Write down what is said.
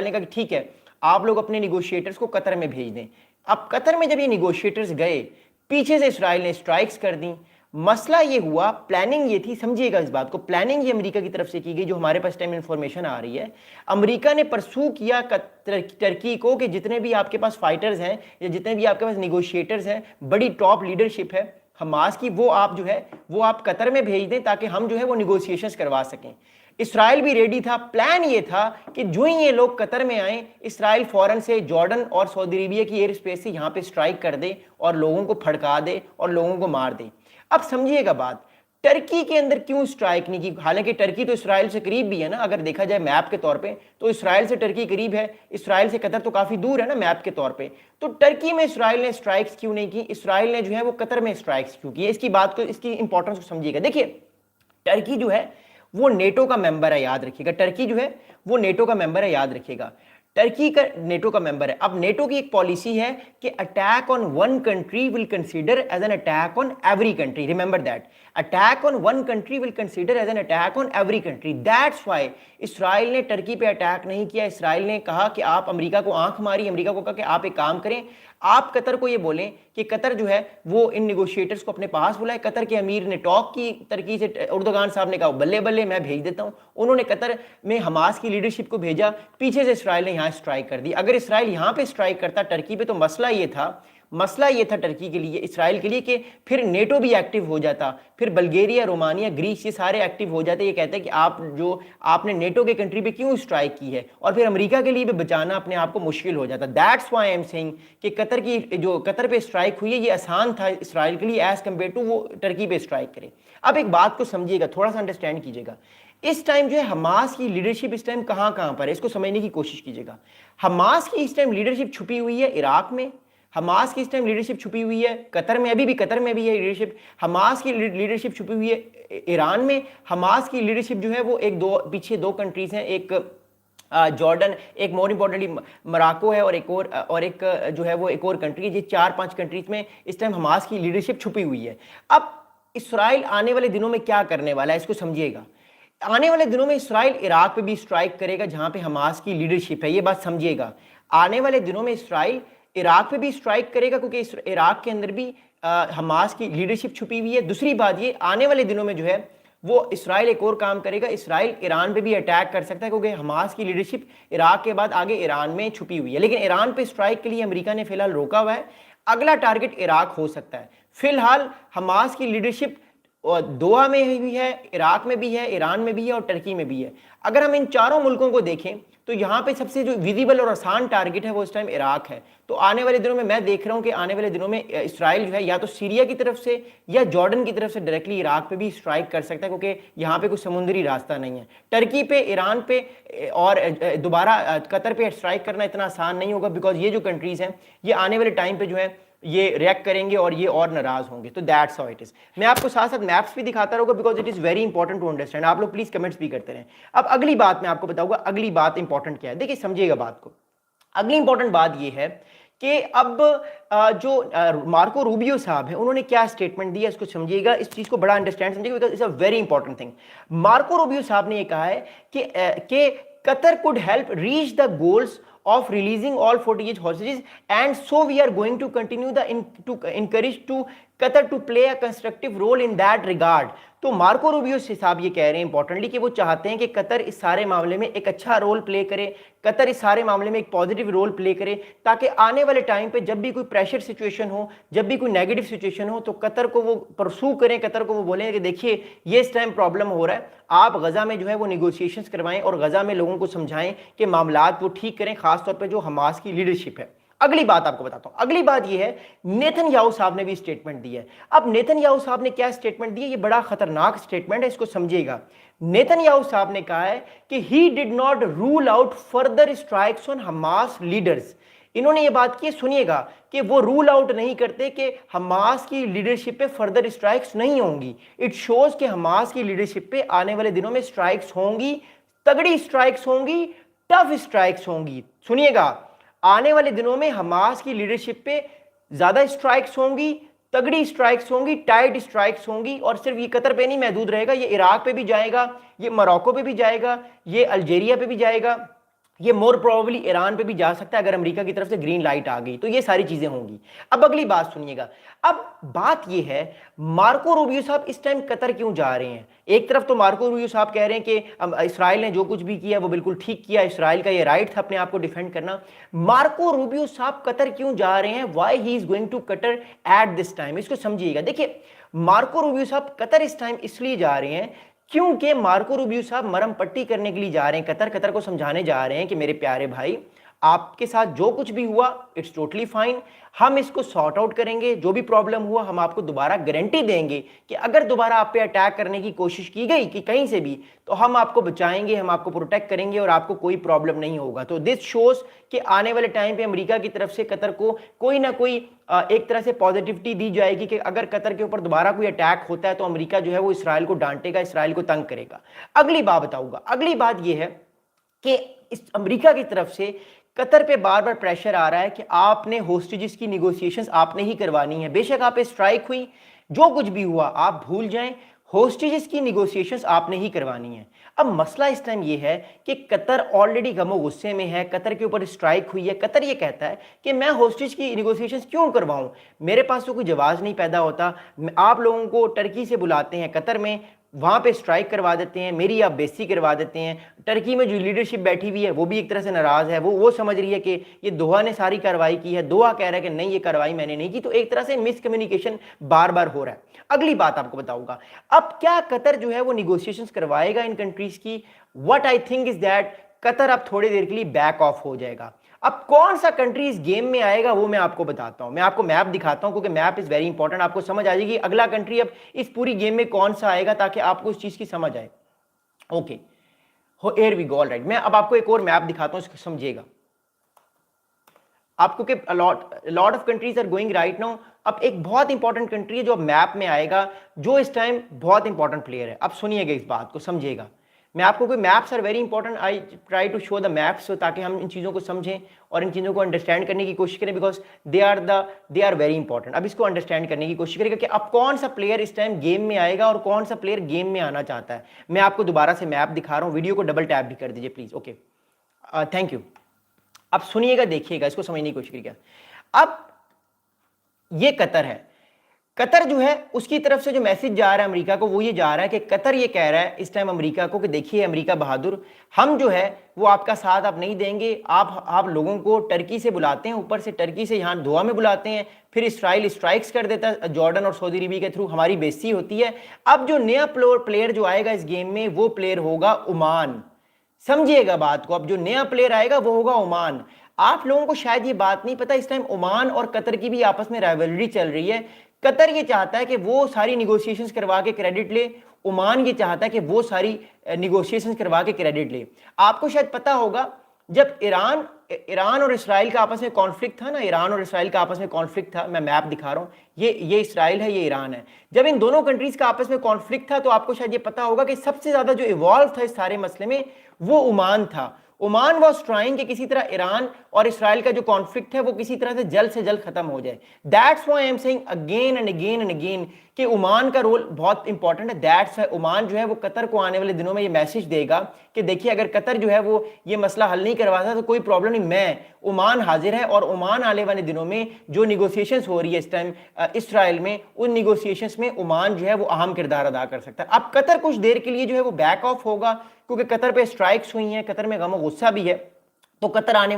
ने कहा कि ठीक है, आप लोग अपने निगोशिएटर्स को कतर में भेज दें। अब कतर में जब ये निगोशिएटर्स गए, पीछे से इसराइल ने स्ट्राइक्स कर दी। मसला ये हुआ, प्लानिंग ये थी, समझिएगा इस बात को, प्लानिंग ये अमेरिका की तरफ से की गई, जो हमारे पास टाइम इंफॉर्मेशन आ रही है। अमेरिका ने परसू किया टर्की को कि जितने भी आपके पास फाइटर्स हैं या जितने भी आपके पास निगोशिएटर्स हैं, बड़ी टॉप लीडरशिप है हमास की, वो आप जो है वो आप कतर में भेज दें ताकि हम जो है वो निगोशिएशंस करवा सकें। इसराइल भी रेडी था। प्लान ये था कि जो ही ये लोग कतर में आए, इसराइल फौरन से जॉर्डन और सऊदी अरेबिया की एयर स्पेस से यहाँ पे स्ट्राइक कर दे और लोगों को फड़का दे और लोगों को मार दे। अब समझिएगा बात, टर्की के अंदर क्यों स्ट्राइक नहीं की? हालांकि टर्की तो इसराइल से करीब भी है ना, अगर देखा जाए मैप के तौर पे तो इसराइल से टर्की करीब है, इसराइल से कतर तो काफी दूर है ना मैप के तौर पे। तो टर्की में इसराइल ने स्ट्राइक्स क्यों नहीं की? इसराइल ने जो है वो कतर में स्ट्राइक्स क्यों की? इसकी बात को, इसकी इंपॉर्टेंस को समझिएगा। देखिए, टर्की जो है वो नेटो का मेंबर है, याद रखिएगा। टर्की जो है वो नेटो का मेंबर है, याद रखिएगा। टर्की का नेटो का मेंबर है। अब नेटो की एक पॉलिसी है कि attack on one country will consider as an attack on every country. Remember that, attack on one country will consider as an attack on every country. That's why Israel ने Turkey पे attack नहीं किया। Israel ने कहा कि आप America को आंख मारी, अमेरिका को कहा कि आप एक काम करें, आप कतर को ये बोलें कि कतर जो है वो इन निगोशिएटर्स को अपने पास बुलाए। कतर के अमीर ने टॉक की टर्की से, उर्दुगान साहब ने कहा बल्ले बल्ले मैं भेज देता हूं। उन्होंने कतर में हमास की लीडरशिप को भेजा, पीछे से इसराइल ने यहां स्ट्राइक कर दी। अगर इसराइल यहां पे स्ट्राइक करता टर्की पे, तो मसला ये था टर्की के लिए, इसराइल के लिए, कि फिर नेटो भी एक्टिव हो जाता, फिर बल्गेरिया, रोमानिया, ग्रीस, ये सारे एक्टिव हो जाते। ये कहते हैं कि आप जो आपने नेटो के कंट्री पे क्यों स्ट्राइक की है, और फिर अमेरिका के लिए भी बचाना अपने आप को मुश्किल हो जाता। That's why I am saying कि कतर की जो कतर पे स्ट्राइक हुई है ये आसान था इसराइल के लिए एज कम्पेयर टू वो टर्की पे स्ट्राइक करे। अब एक बात को समझिएगा, थोड़ा सा अंडरस्टैंड कीजिएगा। इस टाइम जो है हमास की लीडरशिप इस टाइम कहां कहां पर है, इसको समझने की कोशिश कीजिएगा। हमास की इस टाइम लीडरशिप छुपी हुई है इराक में, हमास की इस टाइम लीडरशिप छुपी हुई है कतर में, अभी भी कतर में भी है लीडरशिप। हमास की लीडरशिप छुपी हुई है ईरान में। हमास की लीडरशिप जो है वो पीछे दो कंट्रीज हैं, एक जॉर्डन, एक मोर इंपॉर्टेंटली मोरक्को है, और एक जो है वो एक और कंट्री है। ये 4-5 कंट्रीज में इस टाइम हमास की लीडरशिप छुपी हुई है। अब इसराइल आने वाले दिनों में क्या करने वाला है, इसको समझिएगा। आने वाले दिनों में इसराइल इराक पे भी स्ट्राइक करेगा जहां पे हमास की लीडरशिप है, ये बात समझिएगा। आने वाले दिनों में इसराइल इराक पे भी स्ट्राइक करेगा, क्योंकि इराक के अंदर भी हमास की लीडरशिप छुपी हुई है। दूसरी बात ये, आने वाले दिनों में जो है वो इसराइल एक और काम करेगा, इसराइल ईरान पे भी अटैक कर सकता है, क्योंकि हमास की लीडरशिप इराक के बाद आगे ईरान में छुपी हुई है। लेकिन ईरान पे स्ट्राइक के लिए अमेरिका ने फिलहाल रोका हुआ है। अगला टारगेट इराक हो सकता है। फिलहाल हमास की लीडरशिप और दोहा में भी है, इराक में भी है, ईरान में भी है और टर्की में भी है। अगर हम इन चारों मुल्कों को देखें तो यहाँ पे सबसे जो विजिबल और आसान टारगेट है वो इस टाइम इराक है। तो आने वाले दिनों में मैं देख रहा हूँ कि आने वाले दिनों में इसराइल जो है या तो सीरिया की तरफ से या जॉर्डन की तरफ से डायरेक्टली इराक पे भी स्ट्राइक कर सकता है, क्योंकि यहाँ पे कोई समुद्री रास्ता नहीं है। टर्की पे, ईरान पे और दोबारा कतर पे स्ट्राइक करना इतना आसान नहीं होगा, बिकॉज ये जो कंट्रीज हैं ये आने वाले टाइम पे जो है ये रिएक्ट करेंगे और ये और नाराज होंगे। तो दैट्स हाउ इट इज। मैं आपको साथ साथ मैप्स भी दिखाता रहूंगा, because it is very important to understand. आप लोग प्लीज कमेंट्स भी करते रहें। अब अगली बात मैं आपको बताऊंगा, अगली बात इंपॉर्टेंट क्या है, देखिए समझिएगा बात को। अगली इंपॉर्टेंट बात ये है कि अब जो मार्को रूबियो साहब है उन्होंने क्या स्टेटमेंट दिया, इसको समझिएगा, इस चीज को बड़ा अंडरस्टैंड समझिएगा, because it's a very important thing. Marco Rubio साहब ने ये कहा है कि Qatar could help reach the goals of releasing all 48 hostages, and so we are going to continue to encourage to Qatar to play a constructive role in that regard। तो Marco Rubio साहब ये कह रहे हैं importantly कि वो चाहते हैं कि कतर इस सारे मामले में एक अच्छा रोल प्ले करे, कतर इस सारे मामले में एक पॉजिटिव रोल प्ले करे, ताकि आने वाले टाइम पे जब भी कोई प्रेशर सिचुएशन हो, जब भी कोई नेगेटिव सिचुएशन हो, तो कतर को वो परसू करें, कतर को वो बोलें कि देखिए ये इस टाइम प्रॉब्लम हो रहा है, आप गजा में जो है वो निगोशिएशंस करवाएं और गजा में लोगों को समझाएं कि मामलात वो ठीक करें, खासतौर पर जो हमास की लीडरशिप है। अगली बात आपको बताता हूं, अगली बात यह है, नेतन्याहू साहब ने भी स्टेटमेंट दी है। अब नेतन्याहू साहब ने क्या स्टेटमेंट दी है, ये बड़ा खतरनाक स्टेटमेंट है, इसको समझिएगा। नेतन्याहू साहब ने कहा है कि he did not rule out further strikes on Hamas leaders. इन्होंने ये बात की, सुनिएगा, कि वो रूल आउट नहीं करते कि हमास की लीडरशिप पे फर्दर स्ट्राइक्स नहीं होंगी। इट शोज कि हमास की लीडरशिप पे आने वाले दिनों में स्ट्राइक्स होंगी, तगड़ी स्ट्राइक्स होंगी, टफ स्ट्राइक्स होंगी। सुनिएगा, आने वाले दिनों में हमास की लीडरशिप पे ज्यादा स्ट्राइक्स होंगी, तगड़ी स्ट्राइक्स होंगी, टाइट स्ट्राइक्स होंगी, और सिर्फ ये कतर पे नहीं महदूद रहेगा, ये इराक पे भी जाएगा, ये मोरक्को पे भी जाएगा, ये अल्जीरिया पे भी जाएगा, ये मोर प्रोबेबली ईरान पे भी जा सकता है अगर अमेरिका की तरफ से ग्रीन लाइट आ गई, तो ये सारी चीजें होंगी। अब अगली बात सुनिएगा। अब बात ये है, मार्को रूबियो साहब इस टाइम कतर क्यों जा रहे हैं? एक तरफ तो मार्को रूबियो साहब कह रहे हैं कि इसराइल ने जो कुछ भी किया वो बिल्कुल ठीक किया, इसराइल का ये राइट था अपने आप को डिफेंड करना। मार्को रूबियो साहब कतर क्यों जा रहे हैं? Why he is going to Qatar at this time? इसको समझिएगा। देखिए, मार्को रूबियो साहब कतर इस टाइम इसलिए जा रहे हैं क्योंकि मार्को रूबियो साहब मरम पट्टी करने के लिए जा रहे हैं कतर को समझाने जा रहे हैं कि मेरे प्यारे भाई, आपके साथ जो कुछ भी हुआ इट्स टोटली फाइन, हम इसको सॉर्ट आउट करेंगे, जो भी प्रॉब्लम हुआ हम आपको दोबारा गारंटी देंगे कि अगर दोबारा आप पे अटैक करने की कोशिश की गई कि कहीं से भी, तो हम आपको बचाएंगे, हम आपको प्रोटेक्ट करेंगे और आपको कोई प्रॉब्लम नहीं होगा। तो दिस शोज कि आने वाले टाइम पे अमेरिका की तरफ से कतर को कोई ना कोई एक तरह से पॉजिटिविटी दी जाएगी कि अगर कतर के ऊपर दोबारा कोई अटैक होता है तो अमेरिका जो है वो इसराइल को डांटेगा, इसराइल को तंग करेगा। अगली बात बताऊंगा, अगली बात यह है कि इस अमेरिका की तरफ से कतर पे बार बार प्रेशर आ रहा है कि आपने होस्टेजेस की निगोशिएशंस आपने ही करवानी है। बेशक आप पे स्ट्राइक हुई, जो कुछ भी हुआ आप भूल जाएं, होस्टेजेस की निगोशिएशंस आपने ही करवानी है। अब मसला इस टाइम ये है कि कतर ऑलरेडी गमो गुस्से में है, कतर के ऊपर स्ट्राइक हुई है। कतर ये कहता है कि मैं होस्टेज की निगोशिएशंस क्यों करवाऊं, मेरे पास तो कोई जवाब नहीं पैदा होता। आप लोगों को टर्की से बुलाते हैं कतर में, वहां पे स्ट्राइक करवा देते हैं, मेरी आप बेइज्जती करवा देते हैं। टर्की में जो लीडरशिप बैठी हुई है वो भी एक तरह से नाराज है, वो समझ रही है कि ये दोहा ने सारी कार्रवाई की है, दोहा कह रहा है कि नहीं ये कार्रवाई मैंने नहीं की। तो एक तरह से मिसकम्युनिकेशन बार बार हो रहा है। अगली बात आपको बताऊंगा, अब क्या कतर जो है वो निगोशिएशंस करवाएगा इन कंट्रीज की? What I think is that Qatar अब थोड़ी देर के लिए बैक ऑफ हो जाएगा। अब कौन सा कंट्री इस गेम में आएगा वो मैं आपको बताता हूं, मैं आपको मैप दिखाता हूं क्योंकि मैप इज वेरी इंपॉर्टेंट। आपको समझ आ जाएगी अगला कंट्री अब इस पूरी गेम में कौन सा आएगा, ताकि आपको इस चीज की समझ आए। ओके, हो एयर वी गो। ऑलराइट, मैं अब आपको एक और मैप दिखाता हूं, इसको समझिएगा आपको कि lot of countries are going right now. अब एक बहुत इंपॉर्टेंट कंट्री है जो मैप में आएगा, जो इस टाइम बहुत इंपॉर्टेंट प्लेयर है। अब सुनिएगा, इस बात को समझिएगा। मैं आपको कोई maps are very important, I try to show the maps ताकि हम इन चीज़ों को समझें और इन चीज़ों को अंडरस्टैंड करने की कोशिश करें, because they are very important. अब इसको अंडरस्टैंड करने की कोशिश करेगा कि अब कौन सा प्लेयर इस टाइम गेम में आएगा और कौन सा प्लेयर गेम में आना चाहता है। मैं आपको दोबारा से मैप दिखा रहा हूँ, वीडियो को डबल टैप भी कर दीजिए प्लीज़। Okay, thank you. अब सुनिएगा, देखिएगा, इसको समझने की कोशिश करिएगा। अब ये कतर है, कतर जो है उसकी तरफ से जो मैसेज जा रहा है अमेरिका को वो ये जा रहा है कि कतर ये कह रहा है इस टाइम अमेरिका को कि देखिए अमेरिका बहादुर, हम जो है वो आपका साथ आप नहीं देंगे। आप लोगों को टर्की से बुलाते हैं, ऊपर से टर्की से यहाँ दोहा में बुलाते हैं, फिर इसराइल स्ट्राइक्स कर देता है जॉर्डन और सऊदी अरबिया के थ्रू, हमारी बेइज्जती होती है। अब जो नया प्लेयर जो आएगा इस गेम में वो प्लेयर होगा ओमान। समझिएगा बात को, अब जो नया प्लेयर आएगा वो होगा ओमान। आप लोगों को शायद ये बात नहीं पता, इस टाइम ओमान और कतर की भी आपस में राइवलरी चल रही है। कतर ये चाहता है कि वो सारी निगोशिएशंस करवा के क्रेडिट ले, ओमान ये चाहता है कि वो सारी निगोशिएशंस करवा के क्रेडिट ले। आपको शायद पता होगा जब ईरान और इसराइल का आपस में कॉन्फ्लिक्ट था ना, ईरान और इसराइल का आपस में कॉन्फ्लिक्ट था, मैं मैप दिखा रहा हूँ, ये इसराइल है, ये ईरान है। जब इन दोनों कंट्रीज का आपस में कॉन्फ्लिक्ट था तो आपको शायद ये पता होगा कि सबसे ज्यादा जो इवॉल्व था इस सारे मसले में वो ओमान था। ओमान वॉज ट्राइंग कि किसी तरह ईरान और इसराइल का जो कॉन्फ्लिक्ट है वो किसी तरह से जल्द खत्म हो जाए। That's why I am saying again and again and again कि ओमान का रोल बहुत इंपॉर्टेंट है। दैट्स व्हाई ओमान जो है वो कतर को आने वाले दिनों में ये मैसेज देगा कि देखिए अगर कतर जो है वो ये मसला हल नहीं करवाता तो कोई प्रॉब्लम नहीं, मैं ओमान हाजिर है। और ओमान आने वाले दिनों में जो निगोशिएशंस हो रही है इस टाइम इसराइल में, उन निगोशिएशंस में ओमान जो है वो अहम किरदार अदा कर सकता है। अब कतर कुछ देर के लिए जो है वो बैक ऑफ होगा क्योंकि कतर पे स्ट्राइक्स हुई हैं, कतर में गम गुस्सा भी है, तो कतर आने